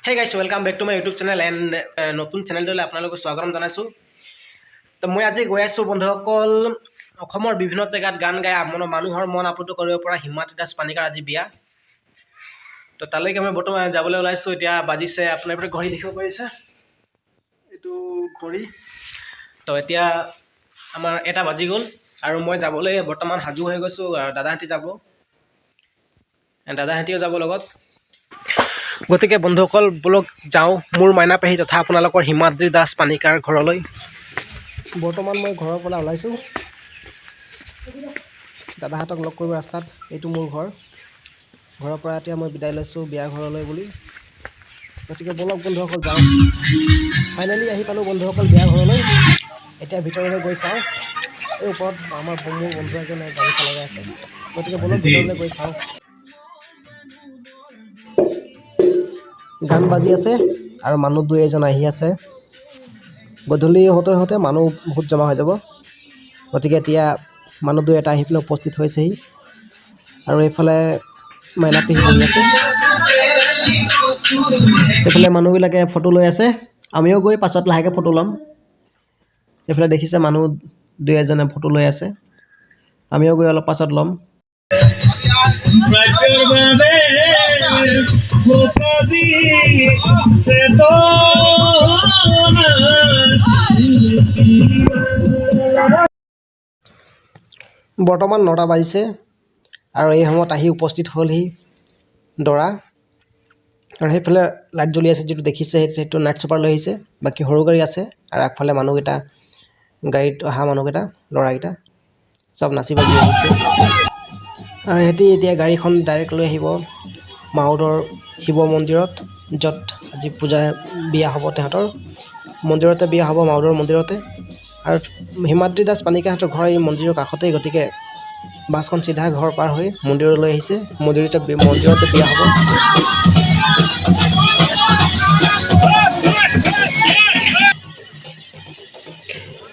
Hey guys, welcome back to my YouTube channel and নতুন চেনেলটোলৈ আপোনালোকক স্বাগতম জনাইছোঁ। তো মই আজি গৈ আছোঁ বন্ধুসকল অসমৰ বিভিন্ন জেগাত গান গাই মানুহৰ মন আপ্লুত কৰিব পৰা হিমাদ্ৰী দাস পানিকাৰ আজি বিয়া। তো তালৈকে মই বৰ্তমান যাবলৈ ওলাইছোঁ। এতিয়া বাজিছে আপোনালোকে ঘড়ী দেখিব পাৰিছে, এইটো ঘড়ী। তো এতিয়া আমাৰ 1টা বাজি গ'ল আৰু মই যাবলৈ বৰ্তমান সাজু হৈ গৈছোঁ। আৰু দাদাহঁতি যাব, দাদাহঁতিও যাব লগত। গতিকে বন্ধুসকল বলক যাওঁ মোৰ মাইনা পেহী তথা আপোনালোকৰ হিমাদ্ৰী দাস পানিকাৰ ঘৰলৈ। বৰ্তমান মই ঘৰৰ পৰা ওলাইছোঁ, দাদাহঁতক লগ কৰিব ৰাস্তাত। এইটো মোৰ ঘৰৰ পৰা এতিয়া মই বিদায় লৈছোঁ বিয়াৰ ঘৰলৈ বুলি। গতিকে বলক বন্ধুসকল যাওঁ। ফাইনেলি আহি পালোঁ বন্ধুসকল বিয়াৰ ঘৰলৈ। এতিয়া ভিতৰলৈ গৈ চাওঁ। এই ওপৰত আমাৰ মোৰ বন্ধু এজনে গাড়ী চলাই আছে। গতিকে বলক ভিতৰলৈ গৈ চাওঁ। গান বাজি আছে আৰু মানুহ 2-এজন আহি আছে। গধূলি হওঁতে হওঁতে মানুহ বহুত জমা হৈ যাব। গতিকে এতিয়া মানুহ 2-এটা আহি পেলাই উপস্থিত হৈছেহি আৰু এইফালে মাইনা পেহী বহি আছে। এইফালে মানুহবিলাকে ফটো লৈ আছে, আমিও গৈ পাছত লাহেকৈ ফটো ল'ম। এইফালে দেখিছে মানুহ 2-এজনে ফটো লৈ আছে, আমিও গৈ অলপ পাছত ল'ম। বৰ্তমান 9টা বাজিছে আৰু এই সময়ত আহি উপস্থিত হ'লহি দৰা। আৰু সেইফালে লাইট জ্বলি আছে, যিটো দেখিছে সেইটো নাইট ছুপাৰ লৈ আহিছে। বাকী সৰু গাড়ী আছে আৰু আগফালে মানুহকেইটা, গাড়ীত অহা মানুহকেইটা, ল'ৰাকেইটা চব নাচি বাগি আহিছে। আৰু সিহঁতি এতিয়া গাড়ীখন ডাইৰেক্ট লৈ আহিব মাউদৰ শিৱ মন্দিৰত, য'ত আজি বিয়া হ'ব। তেহেঁতৰ মন্দিৰতে বিয়া হ'ব, মাউদৰ মন্দিৰতে। আৰু হিমাদ্ৰী দাস পানিকাৰহঁতৰ ঘৰ এই মন্দিৰৰ কাষতেই। গতিকে বাছখন চিধা ঘৰ পাৰ হৈ মন্দিৰলৈ আহিছে, মন্দিৰতে বিয়া হ'ব।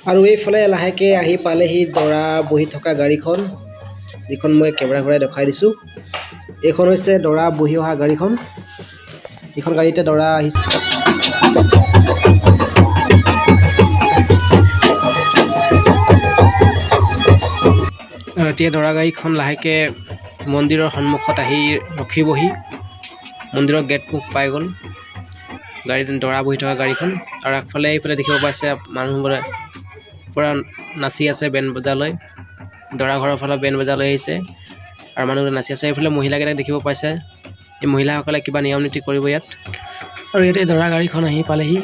আৰু এইফালে লাহেকৈ আহি পালেহি দৰা বহি থকা গাড়ীখন, যিখন মই কেমেৰা ঘূৰাই দেখাই দিছোঁ। এইখন হৈছে দৰা বহি অহা গাড়ীখন। এইখন গাড়ীতে দৰা আহিছে। আৰু এতিয়া দৰা গাড়ীখন লাহেকৈ মন্দিৰৰ সন্মুখত আহি ৰখিবহি। মন্দিৰৰ গেটমুখ পাই গ'ল গাড়ীত দৰা বহি থকা গাড়ীখন। আৰু আগফালে এইফালে দেখিব পাইছে মানুহবোৰে পূৰা নাচি আছে বেণ্ড বজা লৈ। দৰা ঘৰৰ ফালে বেণ্ড বজা লৈ আহিছে আৰু মানুহবোৰে নাচি আছে। এইফালে মহিলাকেইটাক দেখিব পাইছে, এই মহিলাসকলে কিবা নিয়ম নীতি কৰিব ইয়াত। আৰু ইয়াতে দৰা গাড়ীখন আহি পালেহি।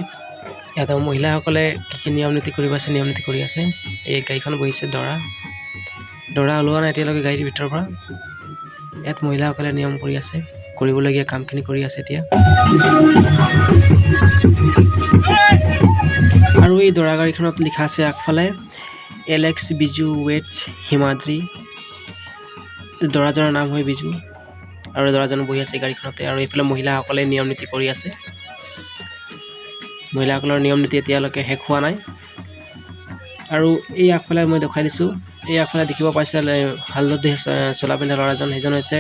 ইয়াত মহিলাসকলে কি নিয়ম নীতি কৰিব আছে, নিয়ম নীতি কৰি আছে। এই গাড়ীখন বহিছে দৰা ওলোৱা নাই এতিয়ালৈকে গাড়ীৰ ভিতৰৰ পৰা। ইয়াত মহিলাসকলে নিয়ম কৰি আছে, কৰিবলগীয়া কামখিনি কৰি আছে এতিয়া। আৰু এই দৰা গাড়ীখনত লিখা আছে আগফালে এলেক্স বিজু ৱেটছ হিমাদ্ৰী। দৰাজনৰ নাম হয় বিজু আৰু দৰাজন বহি আছে গাড়ীখনতে। আৰু এইফালে মহিলাসকলে নিয়ম নীতি কৰি আছে। মহিলাসকলৰ নিয়ম নীতি এতিয়ালৈকে শেষ হোৱা নাই। আৰু এই আগফালে মই দেখুৱাই দিছোঁ, এই আগফালে দেখিব পাইছে হালধীয়া চোলা পিন্ধা ল'ৰাজন, সেইজন হৈছে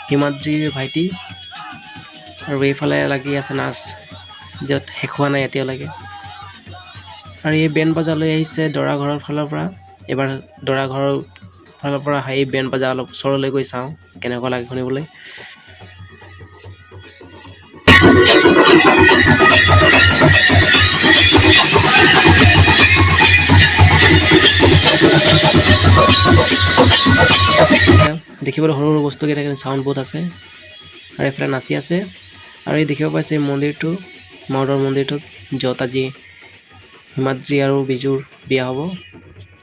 হিমাদ্ৰীৰ ভাইটি। আৰু এইফালে লাগি আছে নাচ, য'ত শেষ হোৱা নাই এতিয়ালৈকে। আৰু এই বেণ্ড বজা লৈ আহিছে দৰা ঘৰৰ ফালৰ পৰা। এইবাৰ দৰা ঘৰৰ ফালৰ পৰা এই বেণ্ড বজা অলপ ওচৰলৈ গৈ চাওঁ কেনেকুৱা লাগে শুনিবলৈ। দেখিবলৈ সৰু সৰু বস্তুকেইটা কিন্তু চাউণ্ড বহুত আছে। আৰু এইফালে নাচি আছে। আৰু এই দেখিব পাইছে মন্দিৰটো, মাউদৰ মন্দিৰটোত, য'ত আজি হিমাদ্ৰী আৰু বিজুৰ বিয়া হ'ব।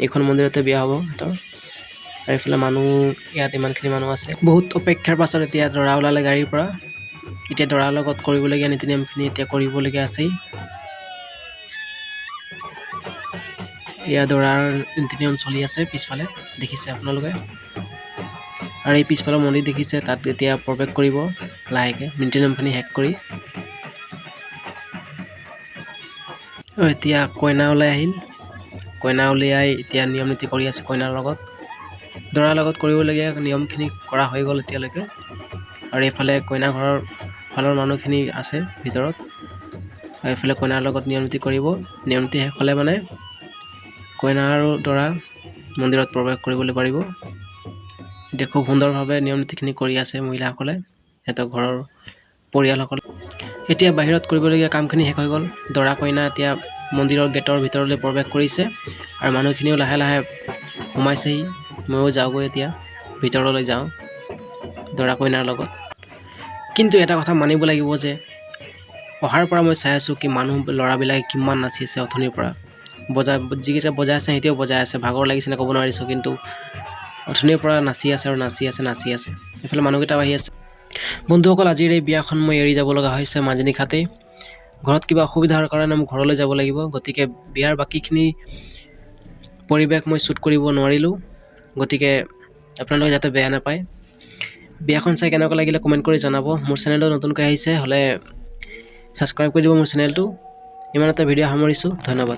এইখন মন্দিৰতে বিয়া হ'ব সিহঁতৰ। আৰু এইফালে মানুহ, ইয়াত ইমানখিনি মানুহ আছে। বহুত অপেক্ষাৰ পাছত এতিয়া দৰা ওলালে গাড়ীৰ পৰা। এতিয়া দৰাৰ লগত কৰিবলগীয়া নীতি নিয়মখিনি এতিয়া কৰিবলগীয়া আছেই। এয়া দৰাৰ নীতি নিয়ম চলি আছে পিছফালে, দেখিছে আপোনালোকে। আৰু এই পিছফালৰ মন্দিৰ দেখিছে, তাত এতিয়া প্ৰৱেশ কৰিব লাহেকৈ নীতি নিয়মখিনি শেষ কৰি। আৰু এতিয়া কইনা ওলাই আহিল, কইনা উলিয়াই এতিয়া নিয়ম নীতি কৰি আছে কইনাৰ লগত। দৰাৰ লগত কৰিবলগীয়া নিয়মখিনি কৰা হৈ গ'ল এতিয়ালৈকে। আৰু এইফালে কইনা ঘৰৰ ফালৰ মানুহখিনি আছে ভিতৰত আৰু এইফালে কইনাৰ লগত নিয়ম নীতি কৰিব নিয়ম নীতি শেষ হ'লে মানে কইনা আৰু দৰা মন্দিৰত প্ৰৱেশ কৰিবলৈ পাৰিব এতিয়া খুব সুন্দৰভাৱে নিয়ম নীতিখিনি কৰি আছে মহিলাসকলে সিহঁতৰ ঘৰৰ পৰিয়ালসকলে এতিয়া বাহিৰত কৰিবলগীয়া কামখিনি শেষ হৈ গ'ল দৰা কইনা এতিয়া মন্দিৰৰ গেটৰ ভিতৰলৈ প্ৰৱেশ কৰিছে আৰু মানুহখিনিও লাহে লাহে সোমাইছেহি ময়ো যাওঁগৈ এতিয়া ভিতৰলৈ যাওঁ দৰা কইনাৰ লগত কিন্তু এটা কথা মানিব লাগিব যে অহাৰ পৰা মই চাই আছোঁ কি মানুহ ল'ৰাবিলাকে কিমান নাচি আছে অথনিৰ পৰা যিকেইটা বজাই আছে সিহঁতেও বজাই আছে ভাগৰ লাগিছে নে ক'ব নোৱাৰিছোঁ কিন্তু অথনিৰ পৰা নাচি আছে আৰু নাচি আছে এইফালে মানুহকেইটাও আহি আছে বন্ধুসকল আজিৰ এই বিয়াখন মই এৰি যাব লগা হৈছে মাজনিশাতেই ঘৰত কিবা অসুবিধাৰ কাৰণে মই ঘৰলৈ যাব লাগিব গতিকে বিয়াৰ বাকীখিনি পৰিৱেশ মই শ্বুট কৰিব নোৱাৰিলোঁ গতিকে আপোনালোকে যাতে বেয়া নাপায় বিয়াখন চাই কেনেকুৱা লাগিলে কমেণ্ট কৰি জনাব মোৰ চেনেলটো নতুনকৈ আহিছে হ'লে ছাবস্ক্ৰাইব কৰি দিব মোৰ চেনেলটো ইমানতে ভিডিঅ' সামৰিছোঁ ধন্যবাদ